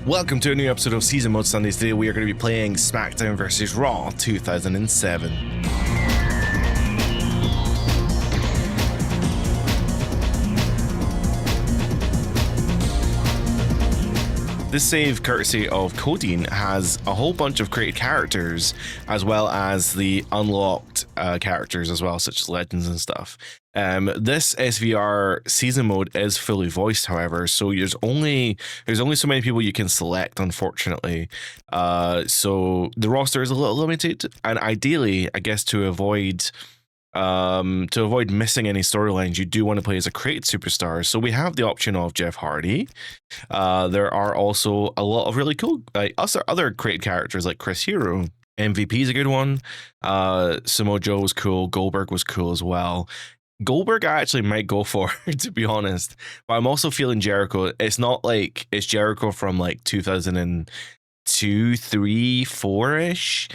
Welcome to a new episode of Season Mode Sundays. Today we are going to be playing SmackDown vs. Raw 2007. This save, courtesy of Codeine, has a whole bunch of created characters, as well as the unlocked characters as well, such as legends and stuff. This SVR season mode is fully voiced, however, so there's only so many people you can select, unfortunately. So the roster is a little limited, and ideally, I guess to avoid missing any storylines, you do want to play as a created superstar. So we have the option of Jeff Hardy. There are also a lot of really cool other created characters like Chris Hero. MVP is a good one. Samoa Joe was cool. Goldberg was cool as well. Goldberg I actually might go for, to be honest. But I'm also feeling Jericho. It's not like it's Jericho from like 2002, 3, 4-ish.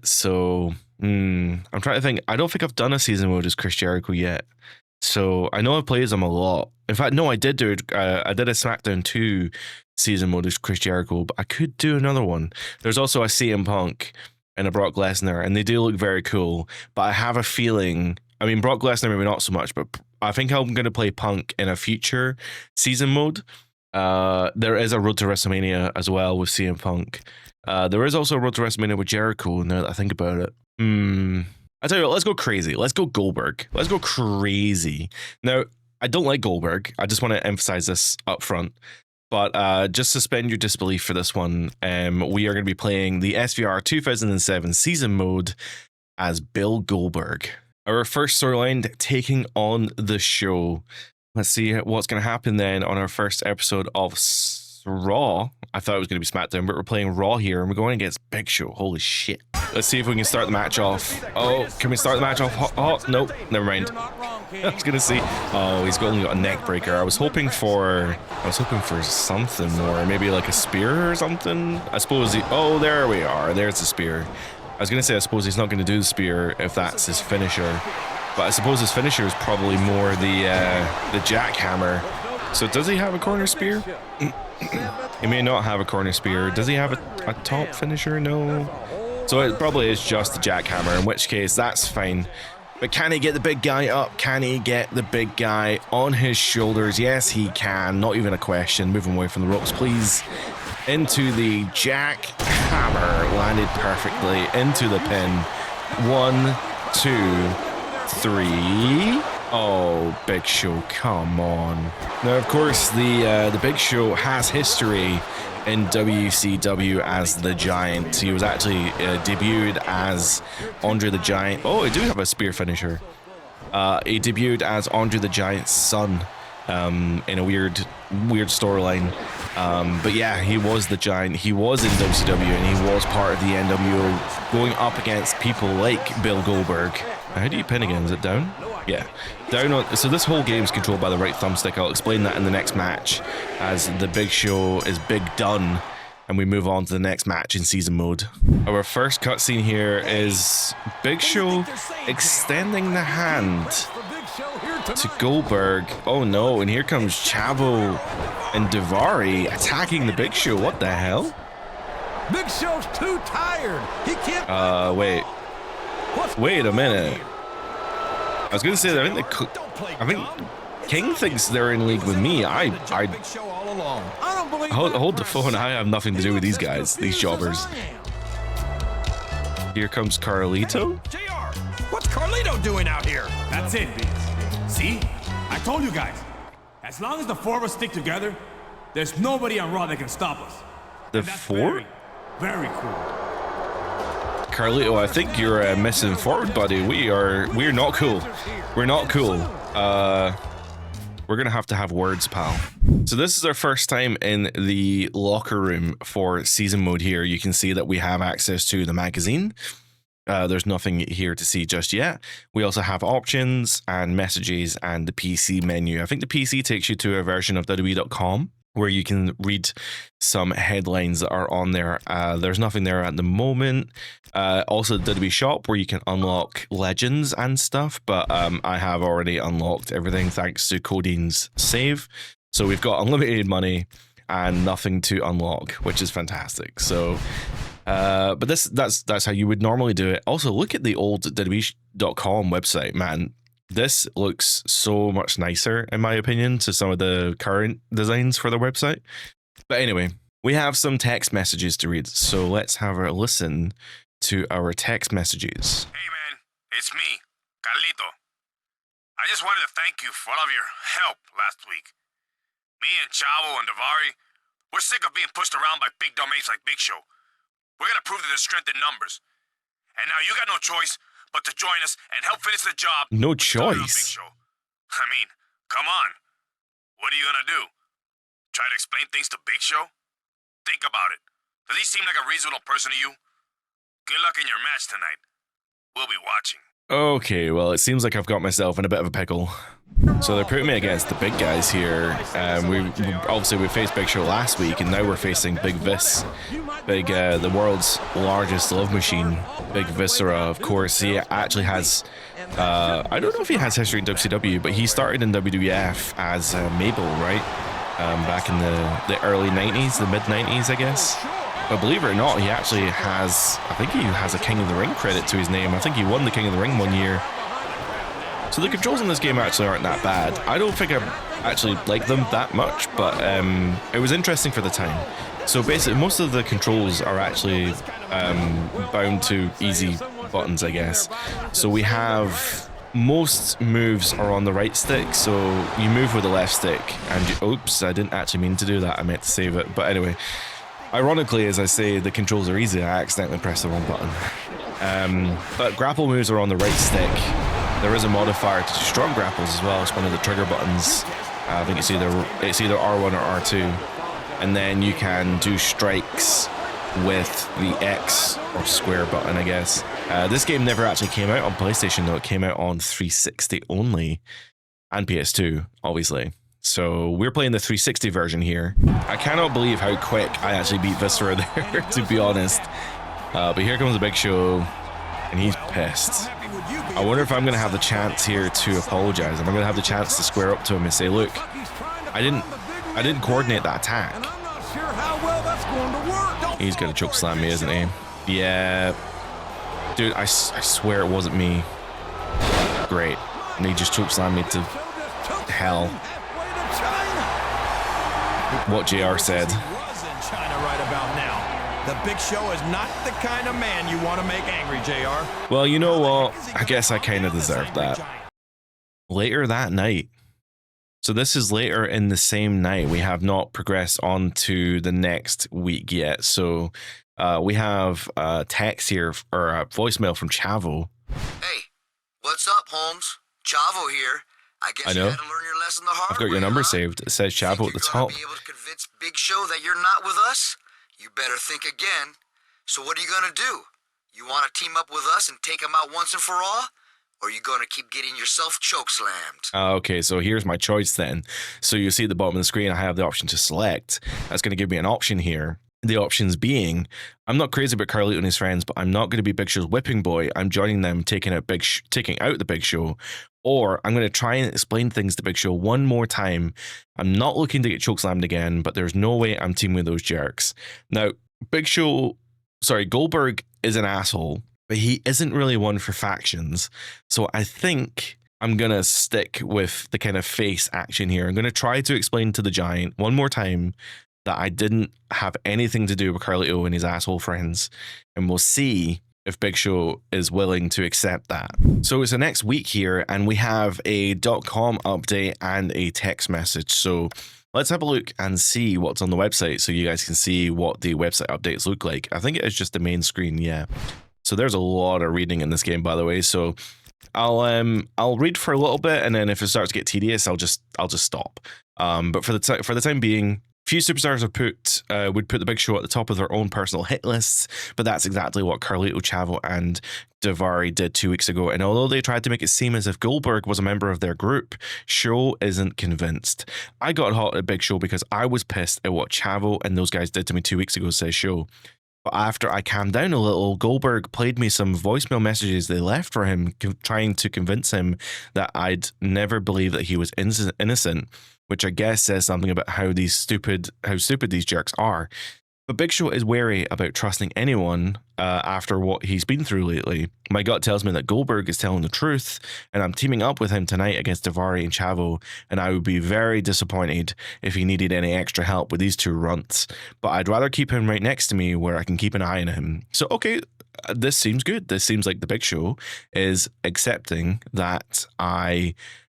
So I'm trying to think. I don't think I've done a season mode as Chris Jericho yet. So I know I've played him a lot. In fact, no, I did do it. I did a SmackDown 2 season mode as Chris Jericho, but I could do another one. There's also a CM Punk and a Brock Lesnar, and they do look very cool. But I have a feeling, I mean, Brock Lesnar maybe not so much, but I think I'm going to play Punk in a future season mode. There is a Road to WrestleMania as well with CM Punk. There is also a Road to WrestleMania with Jericho, now that I think about it. I tell you what, let's go crazy. Let's go Goldberg. Let's go crazy. Now, I don't like Goldberg. I just want to emphasize this up front. But just suspend your disbelief for this one. We are going to be playing the SVR 2007 season mode as Bill Goldberg. Our first storyline taking on the show. Let's see what's going to happen then on our first episode of Raw. I thought it was going to be SmackDown, but we're playing Raw here, and we're going against Big Show. Holy shit. Let's see if we can start the match off. Oh, can we start the match off? Oh, no, never mind. I was going to see. Oh, he's only got a neck breaker. I was hoping for something more. Maybe like a spear or something. I suppose oh, there we are. There's the spear. I was going to say, I suppose he's not going to do the spear if that's his finisher. But I suppose his finisher is probably more the jackhammer. So does he have a corner spear? He may not have a corner spear. Does he have a top finisher? No. So it probably is just the jackhammer, in which case that's fine. But can he get the big guy up? Can he get the big guy on his shoulders? Yes, he can. Not even a question. Move him away from the ropes, please. Into the jackhammer. Landed perfectly. Into the pin. 1, 2, 3. Oh, Big Show, come on. Now, of course, the Big Show has history in WCW as the Giant. He was actually debuted as Andre the Giant. Oh, he do have a spear finisher. He debuted as Andre the Giant's son in a weird storyline. But yeah, he was the Giant. He was in WCW, and he was part of the NWO, going up against people like Bill Goldberg. How do you pin again? Is it down? Yeah, down on. So this whole game is controlled by the right thumbstick. I'll explain that in the next match, as the Big Show is big done, and we move on to the next match in season mode. Our first cutscene here is Big Show extending the hand to Goldberg. Oh no! And here comes Chavo and Daivari attacking the Big Show. What the hell? Big Show's too tired. He can't. Wait a minute. I was gonna say that I think King thinks they're in league with me. Hold the phone. I have nothing to do with these guys, these jobbers. Here comes Carlito. JR, what's Carlito doing out here? That's it, Vince. See? I told you guys. As long as the four of us stick together, there's nobody on Raw that can stop us. The four? Very, very cool. Carlito, I think you're misinformed, buddy. We're not cool. We're not cool. We're gonna have to have words, pal. So this is our first time in the locker room for season mode here. You can see that we have access to the magazine. There's nothing here to see just yet. We also have options and messages and the PC menu. I think the PC takes you to a version of WWE.com where you can read some headlines that are on there. There's nothing there at the moment. Also the WWE shop where you can unlock legends and stuff, but I have already unlocked everything thanks to Codeine's save. So we've got unlimited money, and nothing to unlock, which is fantastic. So, but that's how you would normally do it. Also, look at the old WWE.com website, man. This looks so much nicer, in my opinion, to some of the current designs for the website. But anyway, we have some text messages to read, so let's have a listen to our text messages. Hey man, it's me, Carlito. I just wanted to thank you for all of your help last week. Me and Chavo and Davari, we're sick of being pushed around by big dumb apes like Big Show. We're gonna prove that there's strength in numbers. And now you got no choice but to join us and help finish the job. No with Big choice. Show. I mean, come on. What are you gonna do? Try to explain things to Big Show? Think about it. Does he seem like a reasonable person to you? Good luck in your match tonight. We'll be watching. Okay, well, it seems like I've got myself in a bit of a pickle. So they're putting me against the big guys here. We faced Big Show last week, and now we're facing Big Vis, the world's largest love machine, Big Viscera. Of course, he actually has. I don't know if he has history in WCW, but he started in WWF as Mabel, right? Back in the early 90s, the mid 90s, I guess. But believe it or not, he actually has, I think he has a King of the Ring credit to his name. I think he won the King of the Ring one year. So the controls in this game actually aren't that bad. I don't think I actually like them that much, but it was interesting for the time. So basically, most of the controls are actually bound to easy buttons, I guess. So we have most moves are on the right stick, so you move with the left stick. And oops, I didn't actually mean to do that. I meant to save it. But anyway. Ironically, as I say, the controls are easy. I accidentally pressed the wrong button. But grapple moves are on the right stick. There is a modifier to do strong grapples as well. It's one of the trigger buttons. I think it's either R1 or R2. And then you can do strikes with the X or square button, I guess. This game never actually came out on PlayStation, though. It came out on 360 only, and PS2, obviously. So we're playing the 360 version here. I cannot believe how quick I actually beat Viscera there, to be honest. But here comes the Big Show, and he's pissed. I wonder if I'm going to have the chance here to apologize. Am I going to have the chance to square up to him and say, look, I didn't coordinate that attack. He's going to choke slam me, isn't he? Yeah. Dude, I swear it wasn't me. Great. And he just choke slammed me to hell. What JR said. The Big Show is not the kind of man you want to make angry, JR. Well, you know what? I guess I kind of deserved that. Later that night. So this is later in the same night. We have not progressed on to the next week yet. So we have a text here, or a voicemail from Chavo. Hey, what's up, Holmes? Chavo here. I guess you had to learn your lesson the hard way. I've got your number saved. It says Chavo at the top. Be able to convince Big Show that you're not with us? You better think again. So what are you gonna do? You want to team up with us and take him out once and for all? Or are you gonna keep getting yourself chokeslammed? Okay, so here's my choice then. So you see at the bottom of the screen, I have the option to select. That's going to give me an option here. The options being, I'm not crazy about Carlito and his friends, but I'm not going to be Big Show's whipping boy. I'm joining them, taking out the Big Show. Or I'm going to try and explain things to Big Show one more time. I'm not looking to get chokeslammed again, but there's no way I'm teaming with those jerks. Now, Goldberg is an asshole, but he isn't really one for factions. So I think I'm going to stick with the kind of face action here. I'm going to try to explain to the Giant one more time that I didn't have anything to do with Carlito and his asshole friends. And we'll see if Big Show is willing to accept that. So it's the next week here, and we have a .com update and a text message. So let's have a look and see what's on the website so you guys can see what the website updates look like. I think it is just the main screen, yeah. So there's a lot of reading in this game, by the way. So I'll read for a little bit, and then if it starts to get tedious, I'll just stop. But for the time being, few superstars would put the Big Show at the top of their own personal hit lists, but that's exactly what Carlito, Chavo, and Davari did 2 weeks ago. And although they tried to make it seem as if Goldberg was a member of their group, Show isn't convinced. I got hot at Big Show because I was pissed at what Chavo and those guys did to me 2 weeks ago, says Show. But after I calmed down a little, Goldberg played me some voicemail messages they left for him, trying to convince him that I'd never believe that he was innocent. which I guess says something about how stupid these jerks are. But Big Show is wary about trusting anyone after what he's been through lately. My gut tells me that Goldberg is telling the truth, and I'm teaming up with him tonight against Daivari and Chavo, and I would be very disappointed if he needed any extra help with these two runts. But I'd rather keep him right next to me where I can keep an eye on him. So, okay, this seems good. This seems like the Big Show is accepting that I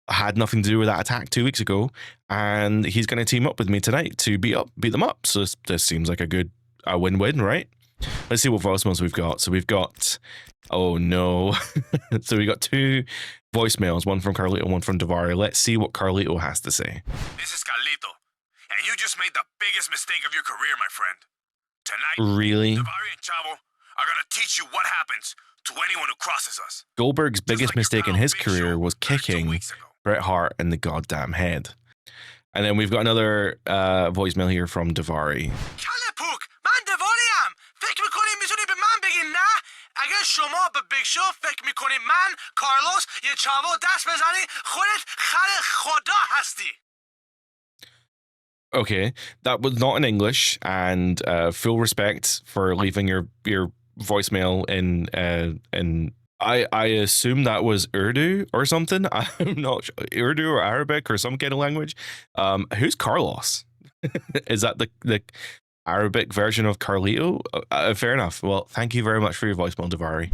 had nothing to do with that attack 2 weeks ago, and he's going to team up with me tonight to beat them up. So this seems like a win-win, right? Let's see what voicemails we've got. So we've got, oh no. So we got 2 voicemails, one from Carlito, one from Daivari. Let's see what Carlito has to say. This is Carlito, and you just made the biggest mistake of your career, my friend. Tonight, Really? Daivari and Chavo are going to teach you what happens to anyone who crosses us. Goldberg's biggest Just like mistake in your his pal Big career Show was 32 kicking weeks ago. Bret Hart in the goddamn head. And then we've got another voicemail here from Daivari. Kalepuk, man Davoriam, فکر میکنی میتونی به من بگی نه؟ اگر شما به بیگ شو فکر میکنی من کارلوس یه چاو دست بزنی خودت خر خدا هستی. Okay, that was not in English, and full respect for leaving your voicemail in I assume that was Urdu or something. I'm not sure. Urdu or Arabic or some kind of language. Who's Carlos? Is that the Arabic version of Carlito? Fair enough. Well, thank you very much for your voicemail, Daivari.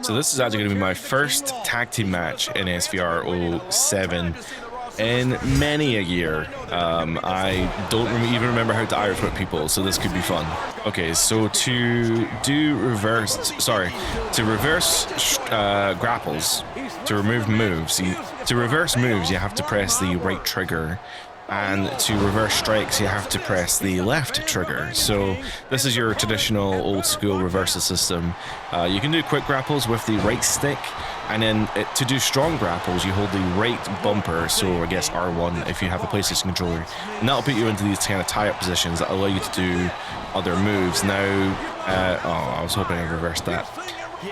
So this is actually going to be my first tag team match in SVR 07 in many a year. I don't even remember how to Irish whip people, so this could be fun. Okay, so to reverse grapples, to remove moves, to reverse moves, you have to press the right trigger. And to reverse strikes, you have to press the left trigger. So this is your traditional old school reversal system. You can do quick grapples with the right stick, and then to do strong grapples, you hold the right bumper, so I guess R1 if you have a PlayStation controller. And that'll put you into these kind of tie-up positions that allow you to do other moves. Now, I was hoping I reversed that.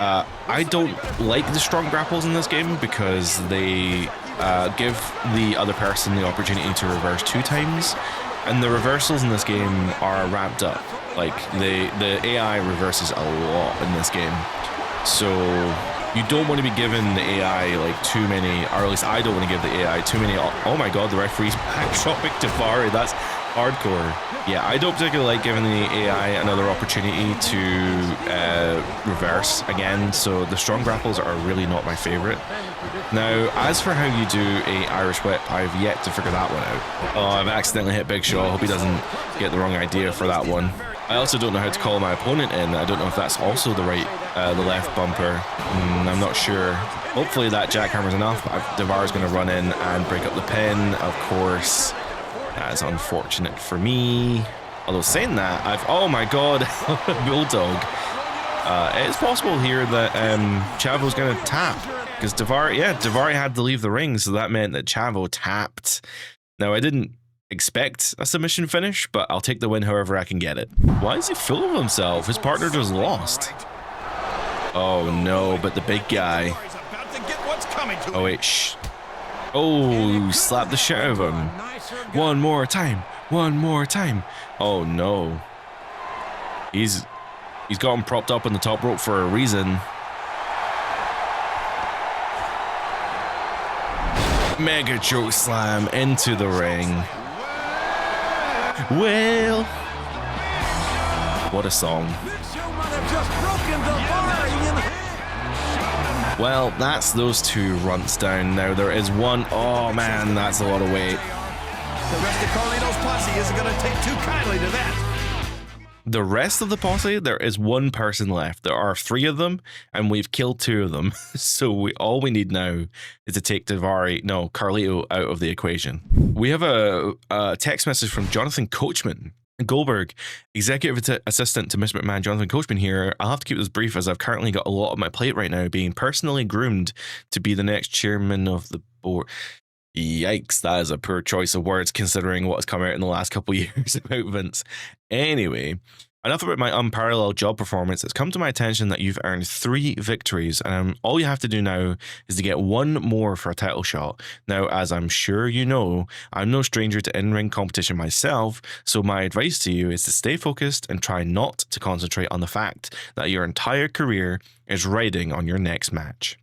I don't like the strong grapples in this game because they give the other person the opportunity to reverse 2 times, and the reversals in this game are ramped up. Like the AI reverses a lot in this game, so you don't want to be given the AI like too many, or at least I don't want to give the AI too many. Oh my god, the referee's backdropping Daivari. That's hardcore. Yeah, I don't particularly like giving the AI another opportunity to reverse again, so the strong grapples are really not my favorite. Now, as for how you do a Irish whip, I've yet to figure that one out. Oh, I've accidentally hit Big Show. I hope he doesn't get the wrong idea for that one. I also don't know how to call my opponent in. I don't know if that's also the left bumper. I'm not sure. Hopefully that jackhammer's enough. Daivari's going to run in and break up the pin, of course. That is unfortunate for me. Although saying that, oh my god, Bulldog. It's possible here that Chavo's going to tap. Because Daivari had to leave the ring, so that meant that Chavo tapped. Now, I didn't expect a submission finish, but I'll take the win however I can get it. Why is he full of himself? His partner just lost. Oh no, but the big guy. Oh wait, shh. Oh, slap the shit out of him. One more time. Oh no. He's got him propped up on the top rope for a reason. Mega choke slam into the ring. Well, what a song. Well, that's those 2 runts down. Now there is one. Oh man, that's a lot of weight. The rest of Carlito's posse isn't going to take too kindly to that. The rest of the posse, there is 1 person left. There are 3 of them, and we've killed 2 of them. So all we need now is to take Carlito out of the equation. We have a text message from Jonathan Coachman. Goldberg, executive assistant to Mr. McMahon, Jonathan Coachman here. I'll have to keep this brief as I've currently got a lot on my plate right now, being personally groomed to be the next chairman of the board. Yikes, that is a poor choice of words considering what has come out in the last couple of years about Vince. Anyway, Enough about my unparalleled job performance. It's come to my attention that you've earned 3 victories, and all you have to do now is to get 1 more for a title shot. Now, as I'm sure you know, I'm no stranger to in-ring competition myself, so my advice to you is to stay focused and try not to concentrate on the fact that your entire career is riding on your next match.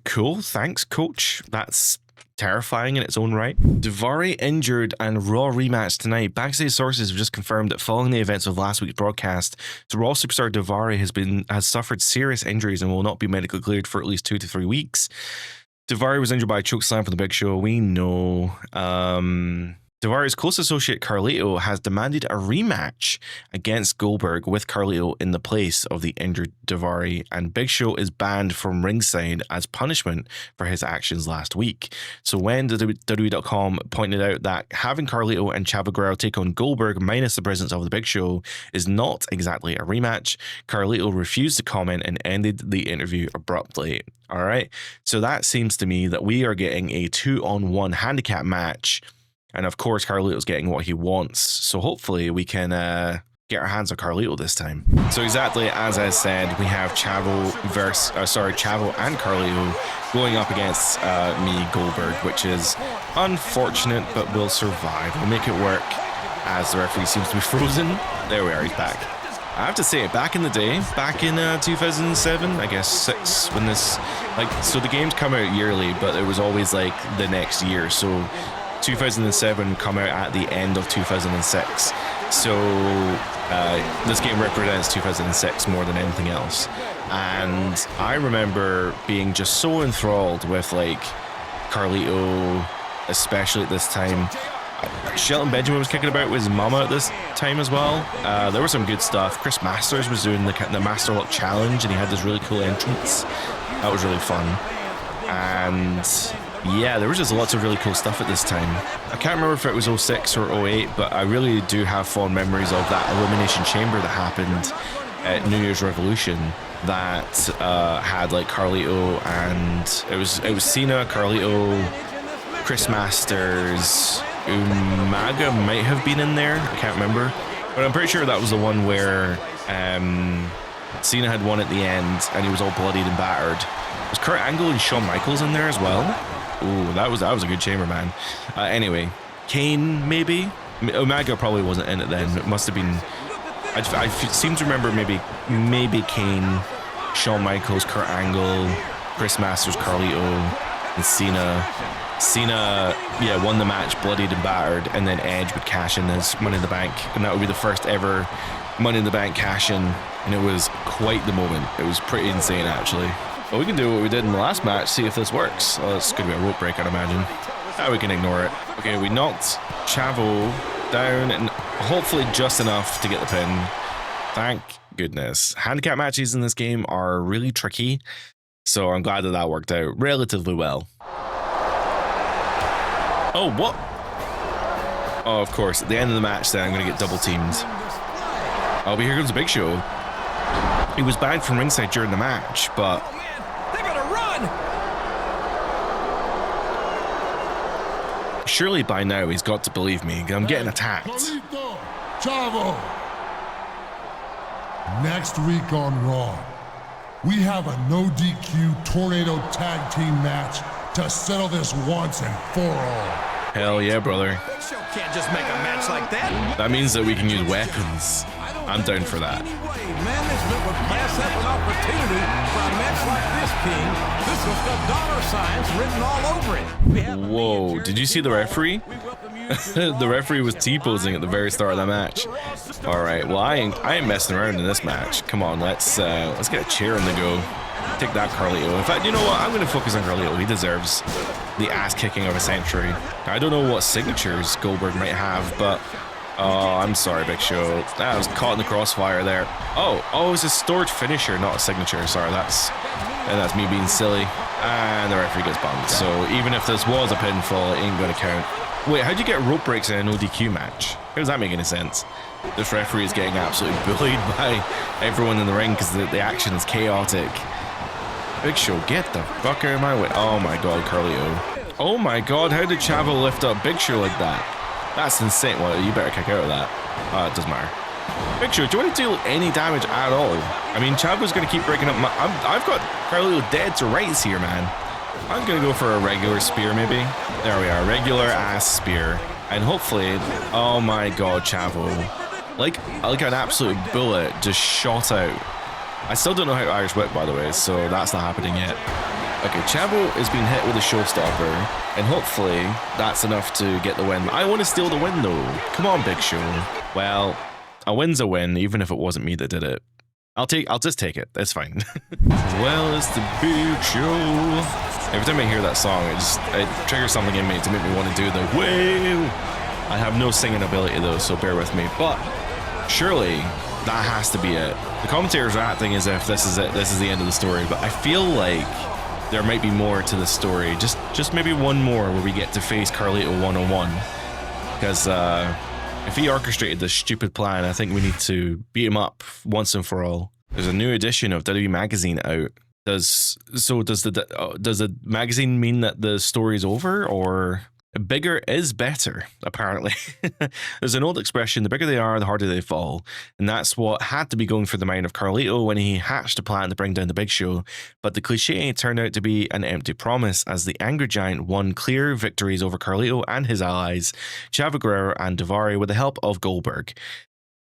Cool, thanks, coach. That's terrifying in its own right. Daivari injured and Raw rematch tonight. Backstage sources have just confirmed that following the events of last week's broadcast, the Raw superstar Daivari has suffered serious injuries and will not be medically cleared for at least 2 to 3 weeks. Daivari was injured by a chokeslam from the Big Show. We know. Daivari's close associate Carlito has demanded a rematch against Goldberg with Carlito in the place of the injured Daivari, and Big Show is banned from ringside as punishment for his actions last week. So when WWE.com pointed out that having Carlito and Chavo Guerrero take on Goldberg minus the presence of the Big Show is not exactly a rematch, Carlito refused to comment and ended the interview abruptly. All right, so that seems to me that we are getting a 2-on-1 handicap match. And of course, Carlito's getting what he wants. So hopefully we can get our hands on Carlito this time. So exactly as I said, we have Chavo and Carlito going up against me, Goldberg, which is unfortunate, but will survive. We'll make it work as the referee seems to be frozen. There we are, he's back. I have to say, back in the day, back in 2007, I guess 6, when this, so the games come out yearly, but it was always like the next year. So 2007 come out at the end of 2006, so this game represents 2006 more than anything else. And I remember being just so enthralled with Carlito, especially at this time. Shelton Benjamin was kicking about with his mama at this time as well. There was some good stuff. Chris Masters was doing the Master Lock Challenge, and he had this really cool entrance. That was really fun. And yeah, there was just lots of really cool stuff at this time. I can't remember if it was 06 or 08, but I really do have fond memories of that Elimination Chamber that happened at New Year's Revolution that had Carlito, and it was Cena, Carlito, Chris Masters, Umaga might have been in there, I can't remember, but I'm pretty sure that was the one where Cena had won at the end and he was all bloodied and battered. Was Kurt Angle and Shawn Michaels in there as well? Ooh, that was a good chamber, man. Anyway, Kane maybe? Omega probably wasn't in it then. It must have been. I seem to remember maybe Kane, Shawn Michaels, Kurt Angle, Chris Masters, Carlito, and Cena. Cena, yeah, won the match, bloodied and battered, and then Edge would cash in as Money in the Bank, and that would be the first ever Money in the Bank cash in, and it was quite the moment. It was pretty insane, actually. Well, we can do what we did in the last match, see if this works. Oh, it's going to be a rope break, I'd imagine. We can ignore it. Okay, we knocked Chavo down, and hopefully just enough to get the pin. Thank goodness. Handicap matches in this game are really tricky, so I'm glad that worked out relatively well. Oh, what? Oh, of course. At the end of the match, then I'm going to get double teamed. Oh, but here comes the Big Show. He was banned from ringside during the match, but surely by now he's got to believe me. I'm getting attacked. Chavo. Next week on Raw, we have a no DQ tornado tag team match to settle this once and for all. Hell yeah, brother. Big Show can't just make a match like that. That means that we can use weapons. I'm down for that. Management would pass up an opportunity for a match like this, King. This was the dollar signs written all over it. Whoa, did you see the referee? The referee was T-posing at the very start of the match. All right, well, I ain't messing around in this match. Come on, let's get a chair in the go. Take that, Carlito. In fact, you know what? I'm going to focus on Carlito. He deserves the ass-kicking of a century. I don't know what signatures Goldberg might have, but oh, I'm sorry, Big Show. I was caught in the crossfire there. Oh, it's a stored finisher, not a signature. Sorry, that's me being silly. And the referee gets bumped. So even if this was a pinfall, it ain't going to count. Wait, how'd you get rope breaks in an ODQ match? How does that make any sense? This referee is getting absolutely bullied by everyone in the ring because the action is chaotic. Big Show, get the fuck out of my way. Oh my god, Carlito. Oh my god, how did Chavo lift up Big Show like that? That's insane. Well, you better kick out of that. It doesn't matter. Big Show, do you want to deal any damage at all? I mean, Chavo's going to keep breaking up my... I've got Carlito dead to rights here, man. I'm going to go for a regular spear, maybe. There we are, regular ass spear. And hopefully... Oh my god, Chavo. Like an absolute bullet just shot out. I still don't know how to Irish Whip, by the way, so that's not happening yet. Okay, Chavo is being hit with a showstopper, and hopefully that's enough to get the win. I want to steal the win, though. Come on, Big Show. Well, a win's a win, even if it wasn't me that did it. I'll just take it. It's fine. Well, it's the Big Show. Every time I hear that song, it triggers something in me to make me want to do the whale. I have no singing ability though, so bear with me. But surely that has to be it. The commentators are acting as if this is it. This is the end of the story. But I feel like there might be more to the story. Just maybe one more where we get to face Carlito one-on-one. Because if he orchestrated this stupid plan, I think we need to beat him up once and for all. There's a new edition of WWE Magazine out. Does the magazine mean that the story's over, or bigger is better, apparently? There's an old expression, the bigger they are, the harder they fall. And that's what had to be going through the mind of Carlito when he hatched a plan to bring down the Big Show. But the cliche turned out to be an empty promise, as the Angry Giant won clear victories over Carlito and his allies, Chavo Guerrero and Daivari, with the help of Goldberg.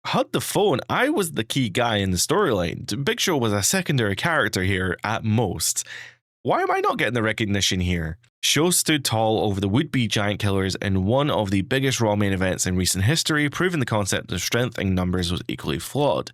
Hud the phone, I was the key guy in the storyline. Big Show was a secondary character here at most. Why am I not getting the recognition here? Show stood tall over the would-be giant killers in one of the biggest Raw main events in recent history, proving the concept of strength in numbers was equally flawed.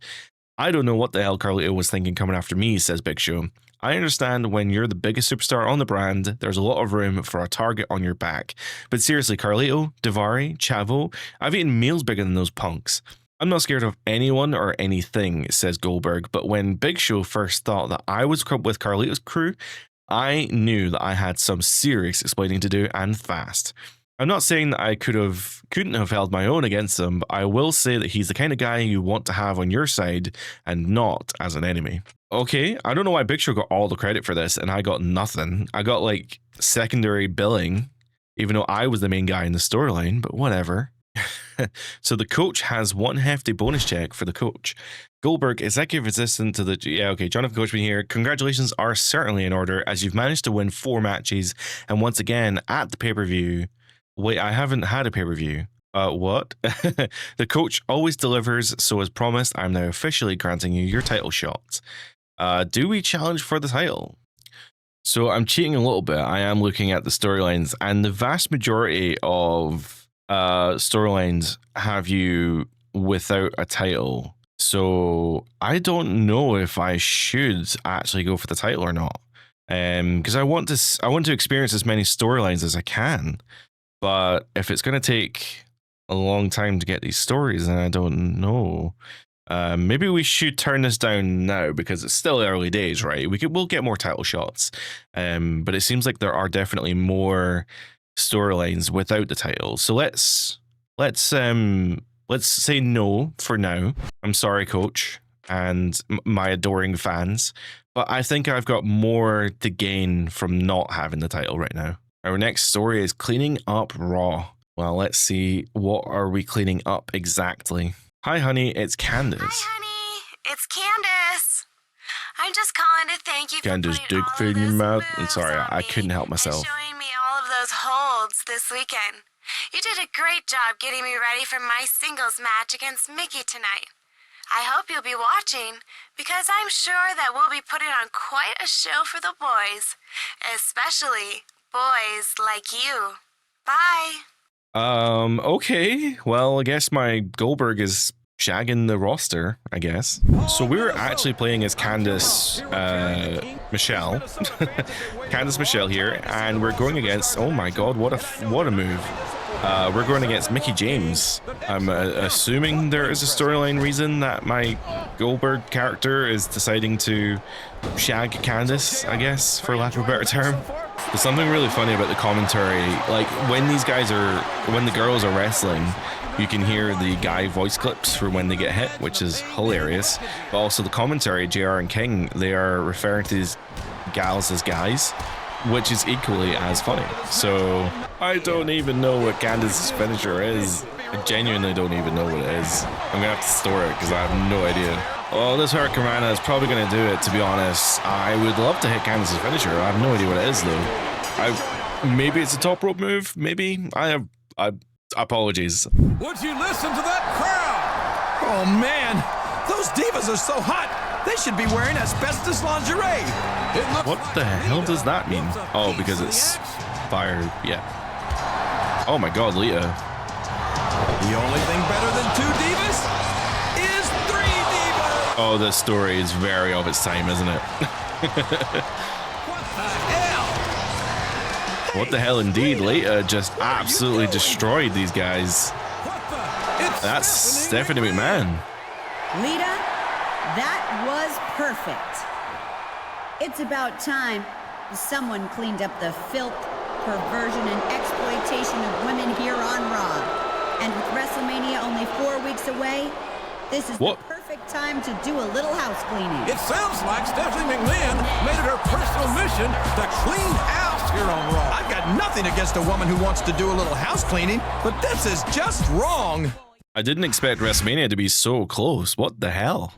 I don't know what the hell Carlito was thinking coming after me, says Big Show. I understand when you're the biggest superstar on the brand, there's a lot of room for a target on your back. But seriously, Carlito, Daivari, Chavo, I've eaten meals bigger than those punks. I'm not scared of anyone or anything, says Goldberg, but when Big Show first thought that I was with Carlito's crew, I knew that I had some serious explaining to do, and fast. I'm not saying that I couldn't have held my own against him, but I will say that he's the kind of guy you want to have on your side and not as an enemy. Okay, I don't know why Big Show got all the credit for this and I got nothing. I got like secondary billing, even though I was the main guy in the storyline, but whatever. So the coach has one hefty bonus check for the coach. Goldberg, executive assistant to the... Yeah, okay, Jonathan Coachman here. Congratulations are certainly in order, as you've managed to win 4 matches. And once again, at the pay-per-view... Wait, I haven't had a pay-per-view. What? The coach always delivers, so as promised, I'm now officially granting you your title shot. Do we challenge for the title? So I'm cheating a little bit. I am looking at the storylines, and the vast majority of storylines have you without a title. So I don't know if I should actually go for the title or not. Because I want to experience as many storylines as I can. But if it's going to take a long time to get these stories, then I don't know. Maybe we should turn this down now because it's still early days, right? We'll get more title shots. But it seems like there are definitely more storylines without the title. So let's say no for now. I'm sorry, coach, and my adoring fans, but I think I've got more to gain from not having the title right now. Our next story is cleaning up Raw. Well, let's see, what are we cleaning up exactly? Hi, honey, it's Candace. Hi, honey, it's Candace. I'm just calling to thank you Candace, for putting dick all fit of in your those mouth. I'm moves sorry, on I me couldn't help myself. and showing me all of those holds this weekend. You did a great job getting me ready for my singles match against Mickey tonight. I hope you'll be watching, because I'm sure that we'll be putting on quite a show for the boys, especially boys like you. Bye. Okay. Well, I guess my Goldberg is shagging the roster, I guess. So we were actually playing as Candace Michelle. Candace Michelle here, and we're going against, oh my god, what a move. We're going against Mickey James. I'm assuming there is a storyline reason that my Goldberg character is deciding to shag Candace, I guess, for lack of a better term. There's something really funny about the commentary. Like, when the girls are wrestling, you can hear the guy voice clips for when they get hit, which is hilarious. But also the commentary, JR and King, they are referring to these gals as guys, which is equally as funny. So I don't even know what Candace's finisher is. I genuinely don't even know what it is. I'm gonna have to store it because I have no idea. Oh, this Hurricane Rana is probably gonna do it, to be honest. I would love to hit Candice's finisher. I have no idea what it is though. Maybe it's a top rope move. Maybe I apologies. Would you listen to that crowd? Oh man, those divas are so hot. They should be wearing asbestos lingerie. What the hell does that mean? Oh, because it's fire. Yeah. Oh my God, Lita. The only thing better than 2 divas is 3 divas. Oh, this story is very of its time, isn't it? What the hell? What the hell indeed. Lita just absolutely destroyed these guys. What the? It's That's Stephanie happening McMahon. Lita, that was perfect. It's about time someone cleaned up the filth, perversion, and exploitation of women here on Raw. And with WrestleMania only 4 weeks away, this is the perfect time to do a little house cleaning. It sounds like Stephanie McMahon made it her personal mission to clean house here on Raw. I've got nothing against a woman who wants to do a little house cleaning, but this is just wrong. I didn't expect WrestleMania to be so close. What the hell?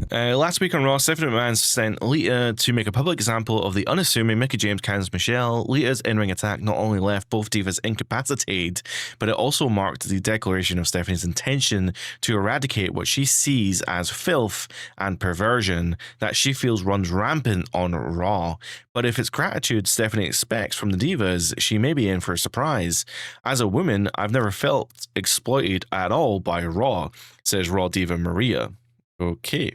Last week on Raw, Stephanie McMahon sent Lita to make a public example of the unassuming Mickie James, Candice Michelle. Lita's in-ring attack not only left both divas incapacitated, but it also marked the declaration of Stephanie's intention to eradicate what she sees as filth and perversion that she feels runs rampant on Raw. But if it's gratitude Stephanie expects from the divas, she may be in for a surprise. As a woman, I've never felt exploited at all by Raw, says Raw diva Maria. Okay.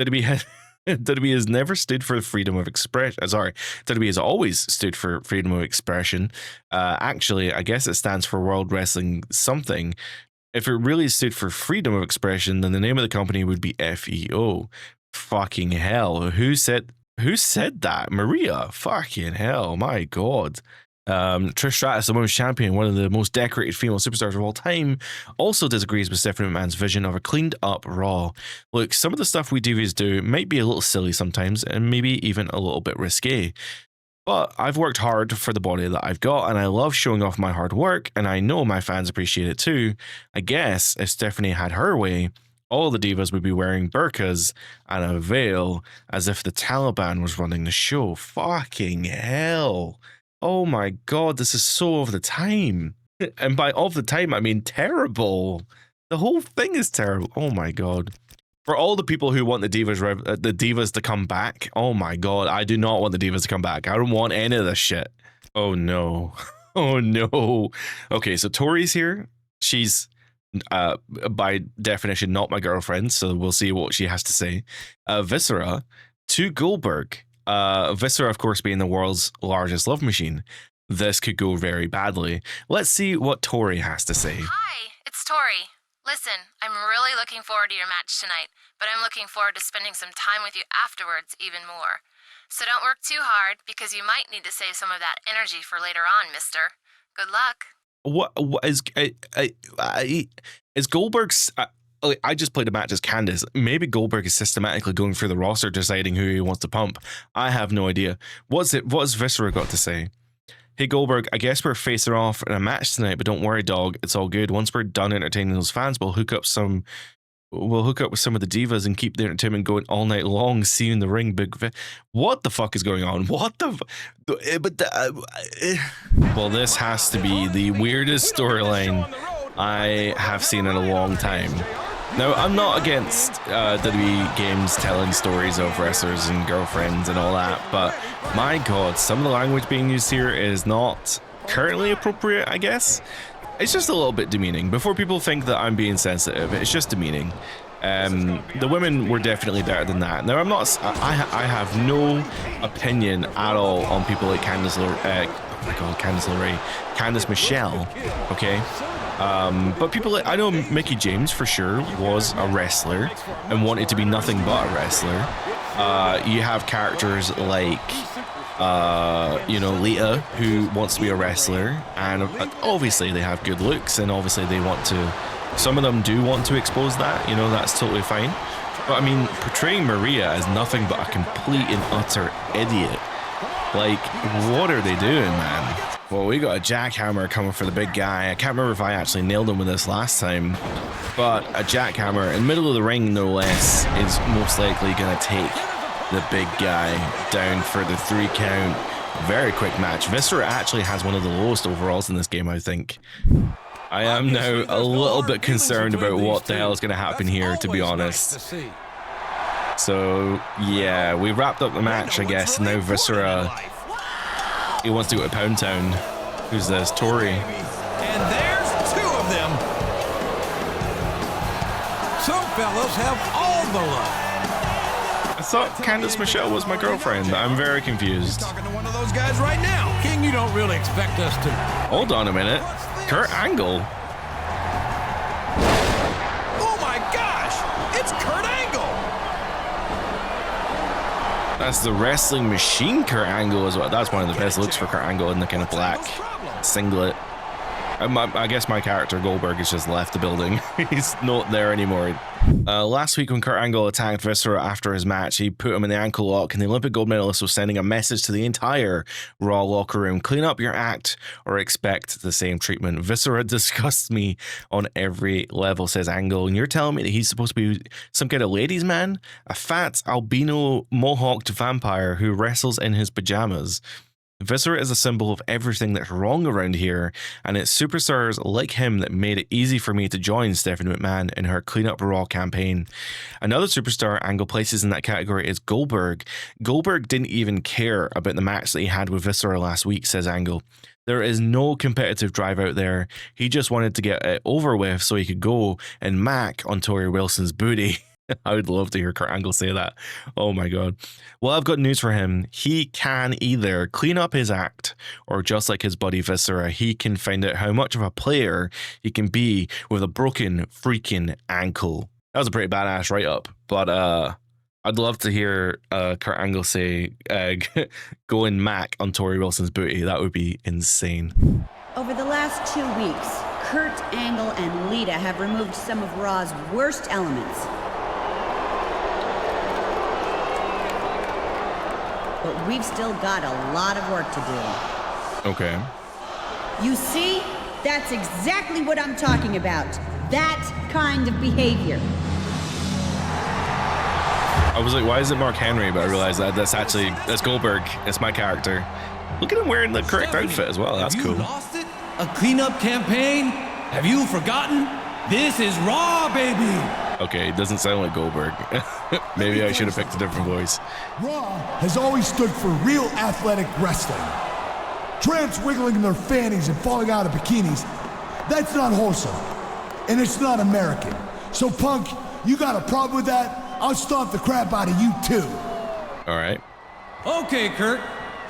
WWE has never stood for freedom of expression. WWE has always stood for freedom of expression. Actually, I guess it stands for World Wrestling something. If it really stood for freedom of expression, then the name of the company would be FEO. Fucking hell. Who said that? Maria. Fucking hell. My God. Trish Stratus, the women's champion, one of the most decorated female superstars of all time, also disagrees with Stephanie McMahon's vision of a cleaned up Raw. Look, some of the stuff we divas do might be a little silly sometimes, and maybe even a little bit risque. But I've worked hard for the body that I've got, and I love showing off my hard work, and I know my fans appreciate it too. I guess if Stephanie had her way, all the divas would be wearing burqas and a veil as if the Taliban was running the show. Fucking hell. Oh my God, this is so of the time. And by of the time, I mean terrible. The whole thing is terrible. Oh my God. For all the people who want the divas to come back, oh my God, I do not want the divas to come back. I don't want any of this shit. Oh no. Oh no. Okay, so Tori's here. She's by definition not my girlfriend, so we'll see what she has to say. Viscera to Goldberg. Viscera, of course, being the world's largest love machine. This could go very badly. Let's see what Tori has to say. Hi, it's Tori. Listen, I'm really looking forward to your match tonight, but I'm looking forward to spending some time with you afterwards even more. So don't work too hard, because you might need to save some of that energy for later on, mister. Good luck. What is Goldberg's... I just played a match as Candice. Maybe Goldberg is systematically going through the roster, deciding who he wants to pump. I have no idea. What's Viscera got to say? Hey Goldberg, I guess we're facing off in a match tonight, but don't worry, dog. It's all good. Once we're done entertaining those fans, we'll hook up with some of the divas and keep the entertainment going all night long. See you in the ring, what the fuck is going on? What the? Well, this has to be the weirdest storyline I have seen in a long time. Now, I'm not against WWE games telling stories of wrestlers and girlfriends and all that, but my God, some of the language being used here is not currently appropriate, I guess. It's just a little bit demeaning. Before people think that I'm being sensitive, it's just demeaning. The women were definitely better than that. Now, I have no opinion at all on people like Candice Michelle, okay? But people like, I know Mickie James for sure was a wrestler and wanted to be nothing but a wrestler. You have characters like Lita, who wants to be a wrestler, and obviously they have good looks, and obviously they want to, some of them do want to expose that, that's totally fine. But I mean, portraying Maria as nothing but a complete and utter idiot, Like, what are they doing, man? Well, we got a jackhammer coming for the big guy. I can't remember if I actually nailed him with this last time, but a jackhammer in the middle of the ring, no less, is most likely going to take the big guy down for the 3 count. Very quick match. Viscera actually has one of the lowest overalls in this game, I think. I am now a little bit concerned about what the hell is going to happen here, to be honest. So, yeah, we wrapped up the match, I guess. Now Viscera, he wants to go to Pound Town. Who's this? Tori. And there's 2 of them. Some fellas have all the luck. I thought Candice Michelle was my girlfriend. I'm very confused. Talking to one of those guys right now. King, you don't really expect us to. Hold on a minute. Kurt Angle. Oh my gosh! It's Kurt Angle! That's the wrestling machine Kurt Angle as well. That's one of the best looks for Kurt Angle in the kind of black singlet. I guess my character Goldberg has just left the building. He's not there anymore. Last week when Kurt Angle attacked Viscera after his match, he put him in the ankle lock, and the Olympic gold medalist was sending a message to the entire Raw locker room: clean up your act or expect the same treatment. Viscera disgusts me on every level, says Angle, and you're telling me that he's supposed to be some kind of ladies' man? A fat, albino, mohawked vampire who wrestles in his pajamas. Viscera is a symbol of everything that's wrong around here, and it's superstars like him that made it easy for me to join Stephanie McMahon in her Clean Up Raw campaign. Another superstar Angle places in that category is Goldberg. Goldberg didn't even care about the match that he had with Viscera last week, says Angle. There is no competitive drive out there. He just wanted to get it over with so he could go and mac on Tori Wilson's booty. I would love to hear Kurt Angle say that. Oh my god. Well, I've got news for him. He can either clean up his act, or just like his buddy Viscera, he can find out how much of a player he can be with a broken freaking ankle. That was a pretty badass write-up, but I'd love to hear Kurt Angle say, go and mac on Tori Wilson's booty. That would be insane. Over the last 2 weeks, Kurt Angle and Lita have removed some of Raw's worst elements. But we've still got a lot of work to do. Okay. You see? That's exactly what I'm talking about. That kind of behavior. I was like, why is it Mark Henry? But I realized that that's Goldberg. It's my character. Look at him wearing the correct outfit as well. That's cool. Have you lost it? A cleanup campaign? Have you forgotten? This is Raw, baby! Okay, it doesn't sound like Goldberg. Maybe I should have picked a different voice. Raw has always stood for real athletic wrestling. Tramps wiggling in their fannies and falling out of bikinis, that's not wholesome. And it's not American. So, Punk, you got a problem with that? I'll stomp the crap out of you, too. All right. Okay, Kurt.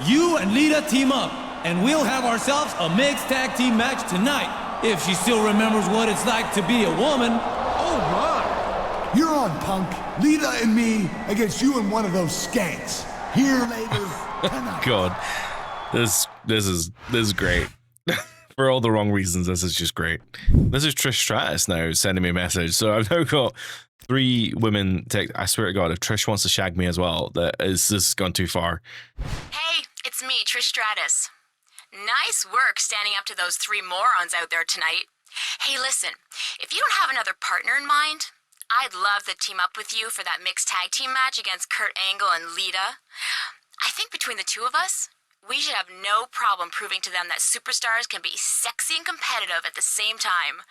You and Lita team up, and we'll have ourselves a mixed tag team match tonight, if she still remembers what it's like to be a woman. Oh, my. You're on, Punk. Lita and me against you and one of those skanks. Here later tonight. God, this is great. For all the wrong reasons, this is just great. This is Trish Stratus now sending me a message. So I've now got 3 women text. I swear to God, if Trish wants to shag me as well, this has gone too far. Hey, it's me, Trish Stratus. Nice work standing up to those 3 morons out there tonight. Hey, listen, if you don't have another partner in mind, I'd love to team up with you for that mixed tag team match against Kurt Angle and Lita. I think between the 2 of us, we should have no problem proving to them that superstars can be sexy and competitive at the same time.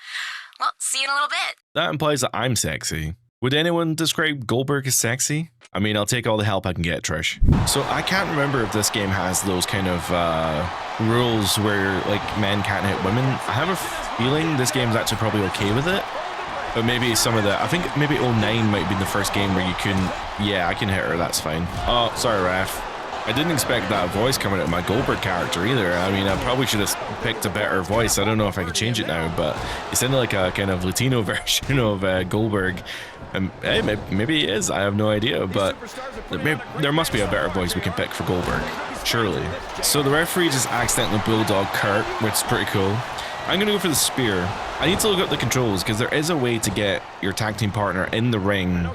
Well, see you in a little bit. That implies that I'm sexy. Would anyone describe Goldberg as sexy? I mean, I'll take all the help I can get, Trish. So I can't remember if this game has those kind of rules where like men can't hit women. I have a feeling this game's actually probably okay with it. But maybe some of the, I think maybe 09 might be the first game where you couldn't, yeah, I can hit her, that's fine. Oh, sorry, ref. I didn't expect that voice coming out of my Goldberg character either. I mean, I probably should have picked a better voice. I don't know if I could change it now, but it sounded like a kind of Latino version of Goldberg. And hey, maybe he is, I have no idea, but there must be a better voice we can pick for Goldberg, surely. So the referee just accidentally bulldog Kurt, which is pretty cool. I'm going to go for the spear. I need to look up the controls because there is a way to get your tag team partner in the ring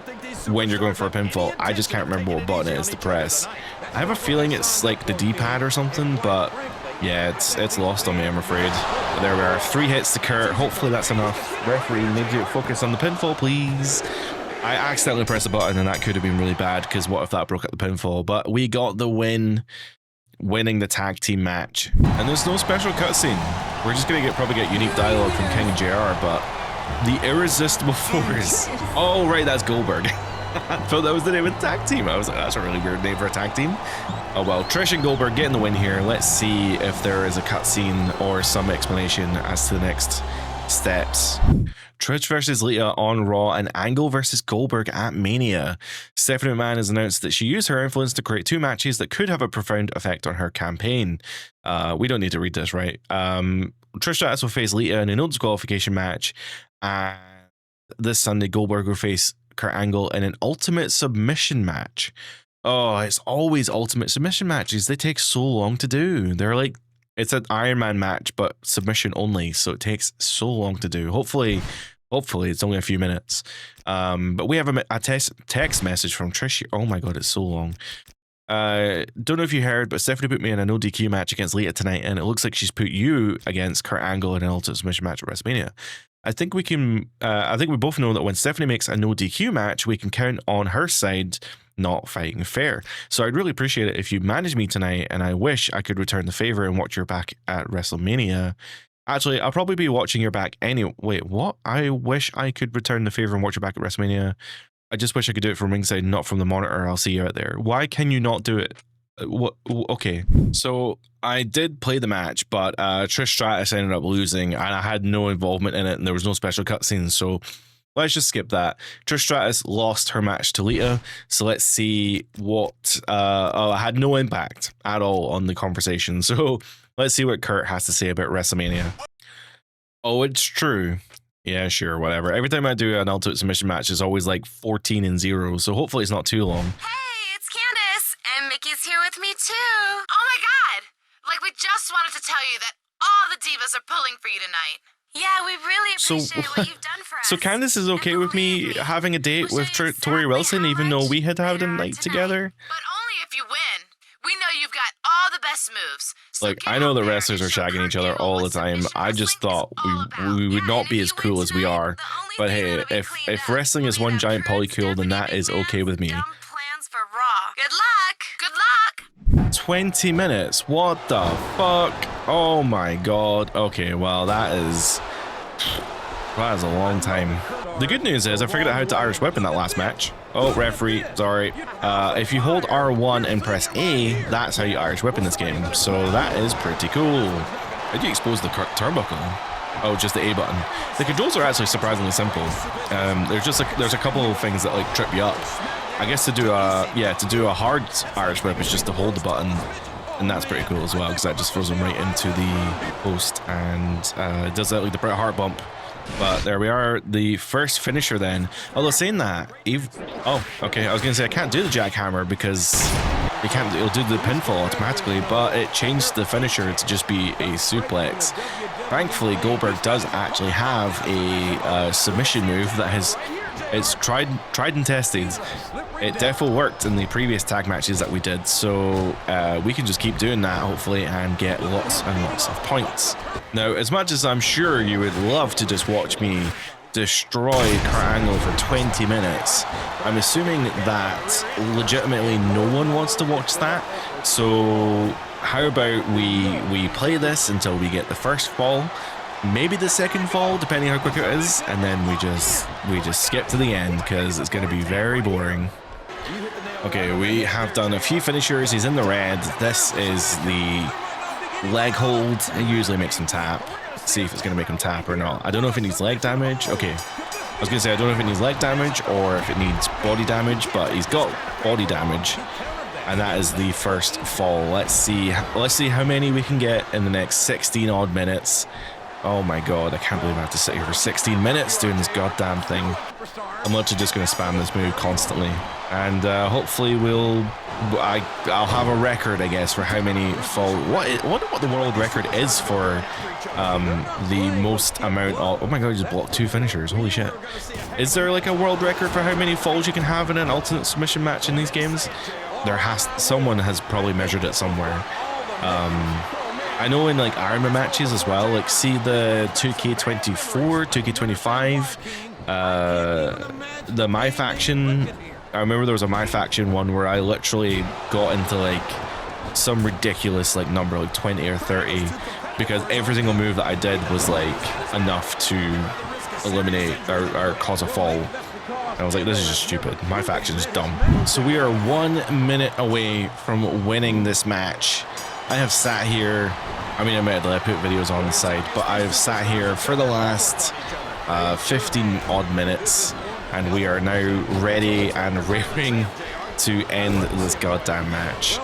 when you're going for a pinfall. I just can't remember what button it is to press. I have a feeling it's like the D-pad or something, but yeah, it's lost on me, I'm afraid. But there we are, 3 hits to Kurt. Hopefully that's enough. Referee, need you to focus on the pinfall, please. I accidentally pressed the button and that could have been really bad, because what if that broke up the pinfall? But we got the win, winning the tag team match. And there's no special cutscene. We're just gonna probably get unique dialogue from King and JR, but the irresistible force. Oh right, that's Goldberg. I thought that was the name of the tag team. I was like, that's a really weird name for a tag team. Oh well, Trish and Goldberg getting the win here. Let's see if there is a cutscene or some explanation as to the next steps. Trish versus Lita on Raw, and Angle versus Goldberg at Mania. Stephanie McMahon has announced that she used her influence to create 2 matches that could have a profound effect on her campaign. We don't need to read this, right? Trish Stratus will face Lita in a no disqualification match, and this Sunday Goldberg will face Kurt Angle in an ultimate submission match. Oh, it's always ultimate submission matches. They take so long to do. They're like, it's an Iron Man match, but submission only, so it takes so long to do. Hopefully it's only a few minutes. But we have a text message from Trish. Oh my god, it's so long. Don't know if you heard, but Stephanie put me in a no DQ match against Lita tonight, and it looks like she's put you against Kurt Angle in an ultimate submission match at WrestleMania. I think we both know that when Stephanie makes a no DQ match, we can count on her side not fighting fair. So I'd really appreciate it if you manage me tonight, and I wish I could return the favor and watch your back at WrestleMania. Actually, I'll probably be watching your back anyway. Wait, what? I wish I could return the favor and watch your back at WrestleMania. I just wish I could do it from ringside, not from the monitor. I'll see you out there. Why can you not do it? What? Okay, so I did play the match, but Trish Stratus ended up losing, and I had no involvement in it, and there was no special cutscenes, so let's just skip that. Trish Stratus lost her match to Lita, so let's see what... I had no impact at all on the conversation, so let's see what Kurt has to say about WrestleMania. Oh, it's true. Yeah, sure, whatever. Every time I do an ultimate submission match, it's always like 14-0, so hopefully it's not too long. Hey, it's Candace, and Mickey's here with me too. Oh my god! Like, we just wanted to tell you that all the divas are pulling for you tonight. Yeah, we really appreciate what you've done for us. So Candace is okay with me having a date with Tori Wilson, even though we had had a night together? But only if you win. We know you've got all the best moves. So like, I know the wrestlers are shagging each other all the time. I just thought we would not be as cool as we are. But hey, if wrestling is one giant polycule, then that is okay with me. Plans for Raw. Good luck. Good luck. 20 minutes. What the fuck? Oh my god. Okay, well that is a long time. The good news is I figured out how to Irish Whip in that last match. Oh, referee, sorry. If you hold R1 and press A, that's how you Irish Whip in this game. So that is pretty cool. How do you expose the turnbuckle? Oh, just the A button. The controls are actually surprisingly simple. There's a couple of things that like trip you up. I guess to do a hard Irish Whip is just to hold the button, and that's pretty cool as well, because that just throws them right into the post, and it does that like the Bret Hart bump. But there we are, the first finisher then. Although saying that, oh, okay, I was gonna say I can't do the jackhammer because it'll do the pinfall automatically, but it changed the finisher to just be a suplex. Thankfully, Goldberg does actually have a submission move that it's tried and tested. It definitely worked in the previous tag matches that we did, so we can just keep doing that hopefully and get lots and lots of points. Now, as much as I'm sure you would love to just watch me destroy Kurt Angle for 20 minutes, I'm assuming that legitimately no one wants to watch that. So how about we play this until we get the first fall, maybe the second fall, depending how quick it is, and then we just skip to the end because it's going to be very boring. Okay, we have done a few finishers. He's in the red. This is the leg hold. It usually makes him tap. Let's see if it's going to make him tap or not. I don't know if it needs leg damage. Okay, I was going to say I don't know if it needs leg damage or if it needs body damage, but he's got body damage, and that is the first fall. Let's see how many we can get in the next 16 odd minutes. Oh my god, I can't believe I have to sit here for 16 minutes doing this goddamn thing. I'm literally just going to spam this move constantly, and hopefully we'll I'll have a record, I guess, for how many fall. What the world record is for the most amount of. Oh my god, I just blocked 2 finishers. Holy shit! Is there like a world record for how many falls you can have in an alternate submission match in these games? Someone has probably measured it somewhere. I know in like Iron Man matches as well. Like see the 2K24, 2K25, the My Faction. I remember there was a My Faction one where I literally got into like some ridiculous like number, like 20 or 30, because every single move that I did was like enough to eliminate or cause a fall. And I was like, this is just stupid. My Faction is dumb. So we are 1 minute away from winning this match. I have sat here, I mean, admittedly I put videos on the side, but I have sat here for the last 15 odd minutes, and we are now ready and raring to end this goddamn match.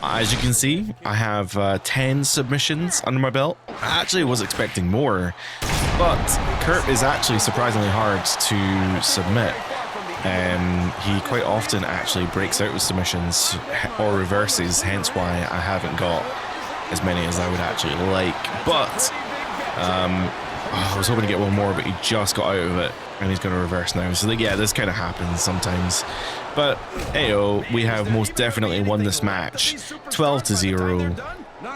As you can see, I have 10 submissions under my belt. I actually was expecting more, but Kurt is actually surprisingly hard to submit. He quite often actually breaks out with submissions or reverses, hence why I haven't got as many as I would actually like. But I was hoping to get one more, but he just got out of it, and he's going to reverse now. So yeah, this kind of happens sometimes. But ayo, we have most definitely won this match 12-0.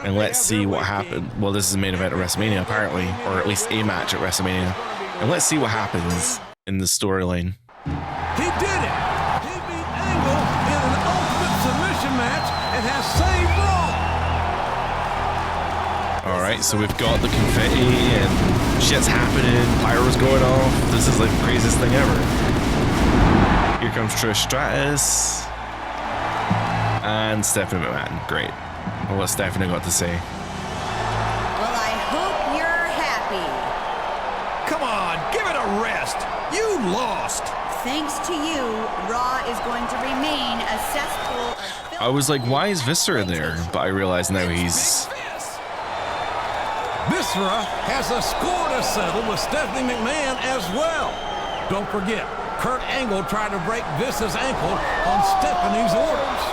And let's see what happened. Well, this is the main event at WrestleMania apparently, or at least a match at WrestleMania. And let's see what happens in the storyline. He did it! He beat Angle in an ultimate submission match and has saved Raw! Alright, so we've got the confetti and shit's happening, pyro's going off. This is like the craziest thing ever. Here comes Trish Stratus. And Stephanie McMahon. Great. Well, what's Stephanie got to say? Well, I hope you're happy. Come on, give it a rest. You lost. Thanks to you, Raw is going to remain a cesspool of filth. I was like, why is Viscera there? But I realize now he's... Viscera has a score to settle with Stephanie McMahon as well. Don't forget, Kurt Angle tried to break Vis's ankle on Stephanie's orders.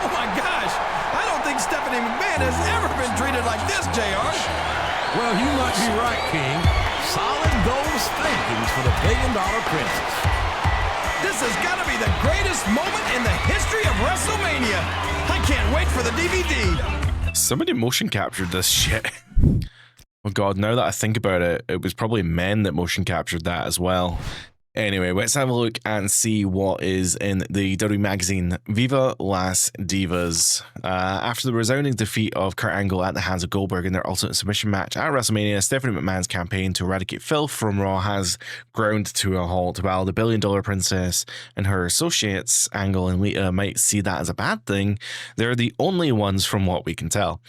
Oh my gosh, I don't think Stephanie McMahon has ever been treated like this, JR. Well, you might be right, King. Solid gold spankings for the $1 billion princess. This has got to be the greatest moment in the history of WrestleMania. I can't wait for the DVD. Somebody motion captured this shit. Oh god, now that I think about it, it was probably men that motion captured that as well. Anyway, let's have a look and see what is in the WWE magazine. Viva Las Divas. After the resounding defeat of Kurt Angle at the hands of Goldberg in their ultimate submission match at WrestleMania, Stephanie McMahon's campaign to eradicate filth from Raw has ground to a halt. While the $1 billion princess and her associates, Angle and Lita, might see that as a bad thing, they're the only ones from what we can tell.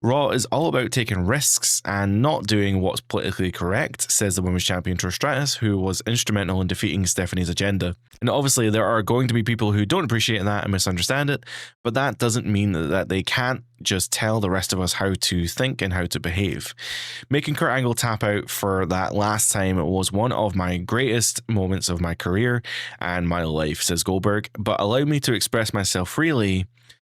Raw is all about taking risks and not doing what's politically correct, says the women's champion Trish Stratus, who was instrumental in defeating Stephanie's agenda. And obviously there are going to be people who don't appreciate that and misunderstand it, but that doesn't mean that they can't just tell the rest of us how to think and how to behave. Making Kurt Angle tap out for that last time was one of my greatest moments of my career and my life, says Goldberg, but allowed me to express myself freely.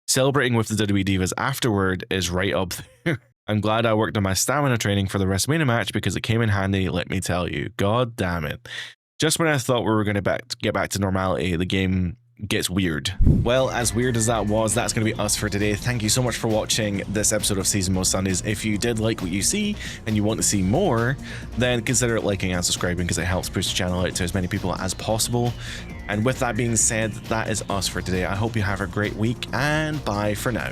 Celebrating with the WWE Divas afterward is right up there. I'm glad I worked on my stamina training for the WrestleMania match because it came in handy, let me tell you. God damn it. Just when I thought we were going to get back to normality, the game gets weird. Well, as weird as that was, that's going to be us for today. Thank you so much for watching this episode of Season Most Sundays. If you did like what you see and you want to see more, then consider liking and subscribing because it helps push the channel out to as many people as possible. And with that being said, that is us for today. I hope you have a great week, and bye for now.